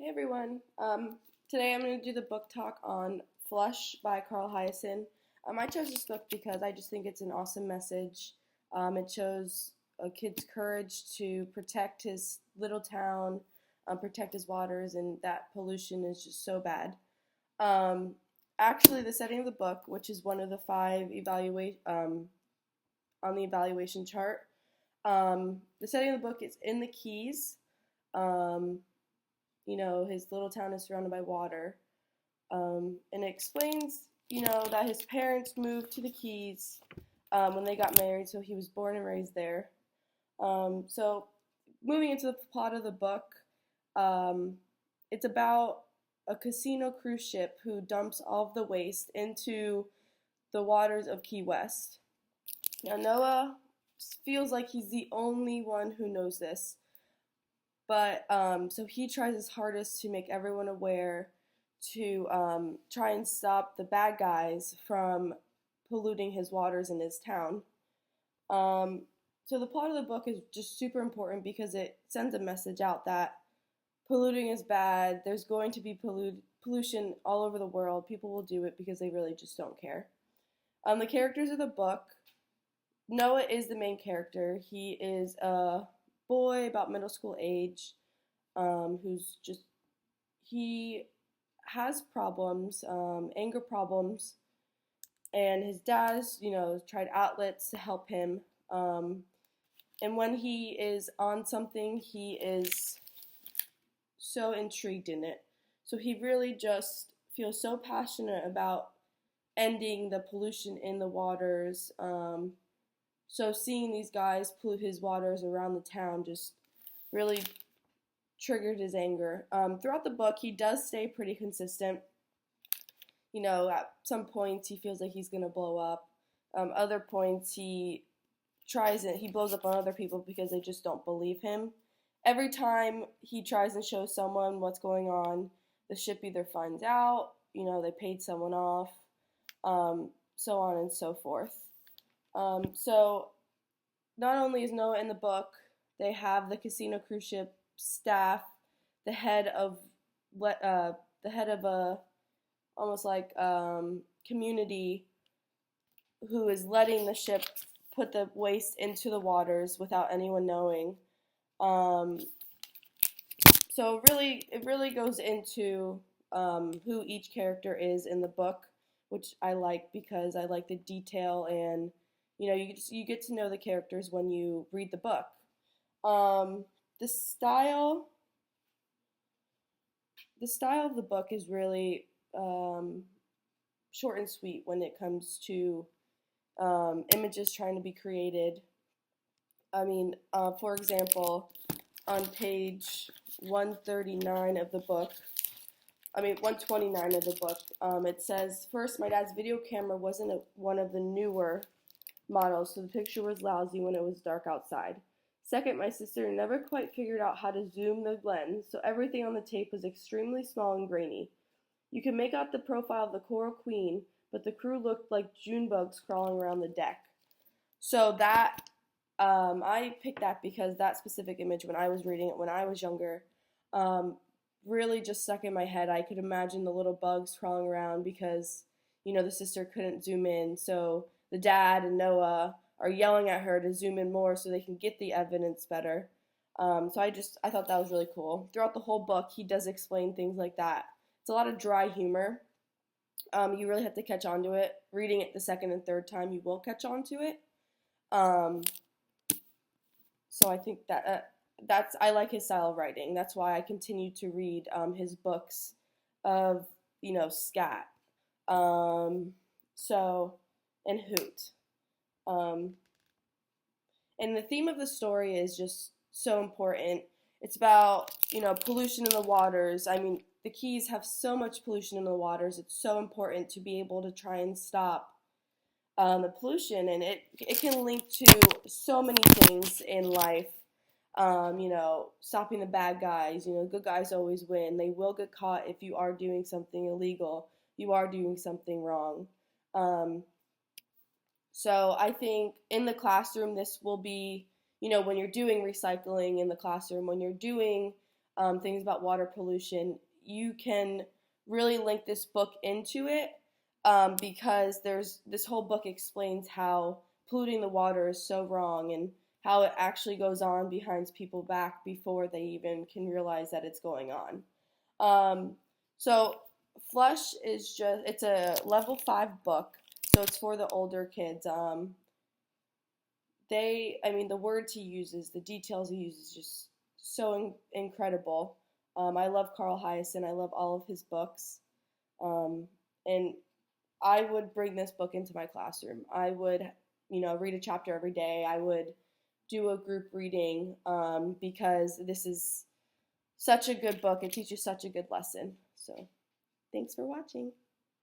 Hey everyone. Today I'm going to do the book talk on Flush by Hiaasen. I chose this book because I just think it's an awesome message. It shows a kid's courage to protect his little town, protect his waters, and that pollution is just so bad. Um, Actually, the setting of the book, which is one of the five on the evaluation chart, the setting of the book is in the Keys. Um, his little town is surrounded by water. And it explains, that his parents moved to the Keys when they got married, so he was born and raised there. So, moving into the plot of the book, um, it's about a casino cruise ship who dumps all of the waste into the waters of Key West. Now, Noah feels like he's the only one who knows this. But so he tries his hardest to make everyone aware to try and stop the bad guys from polluting his waters in his town. Um, so the plot of the book is just super important because it sends a message out that polluting is bad. There's going to be pollution all over the world. People will do it because they really just don't care. The characters of the book, Noah is the main character. He is a boy about middle school age, he has problems, anger problems, and his dad has, tried outlets to help him. And when he is on something, he is so intrigued in it. So he really just feels so passionate about ending the pollution in the waters. So seeing these guys pollute his waters around the town just really triggered his anger. Throughout the book, he does stay pretty consistent. At some points he feels like he's going to blow up. Other points he tries it. He blows up on other people because they just don't believe him. Every time he tries and shows someone what's going on, the ship either finds out, they paid someone off, so on and so forth. So not only is Noah in the book, they have the casino cruise ship staff, the head of a almost like community who is letting the ship put the waste into the waters without anyone knowing. So it really goes into who each character is in the book, which I like because I like the detail and you get to know the characters when you read the book. The style of the book is really short and sweet when it comes to images trying to be created. For example, on page 139 of the book, 129 of the book, it says, "First, my dad's video camera wasn't one of the newer models, so the picture was lousy when it was dark outside. Second, my sister never quite figured out how to zoom the lens, so everything on the tape was extremely small and grainy. You could make out the profile of the Coral Queen, but the crew looked like June bugs crawling around the deck." So that, I picked that because that specific image, when I was reading it when I was younger, really just stuck in my head. I could imagine the little bugs crawling around because, the sister couldn't zoom in, so the dad and Noah are yelling at her to zoom in more so they can get the evidence better. So I thought that was really cool. Throughout the whole book, he does explain things like that. It's a lot of dry humor. You really have to catch on to it. Reading it the second and third time, you will catch on to it. So I think I like his style of writing. That's why I continue to read his books of, scat. And Hoot. And the theme of the story is just so important. It's about, pollution in the waters. The Keys have so much pollution in the waters. It's so important to be able to try and stop the pollution. And it can link to so many things in life. Stopping the bad guys. Good guys always win. They will get caught if you are doing something illegal. You are doing something wrong. So I think in the classroom, this will be, when you're doing recycling in the classroom, when you're doing things about water pollution, you can really link this book into it, because there's this whole book explains how polluting the water is so wrong, and how it actually goes on behind people's back before they even can realize that it's going on. So Flush is it's a level 5 book, so it's for the older kids. The words he uses, the details he uses, just so incredible. I love Carl Hiaasen. I love all of his books. And I would bring this book into my classroom. I would, read a chapter every day. I would do a group reading, because this is such a good book. It teaches such a good lesson. So thanks for watching.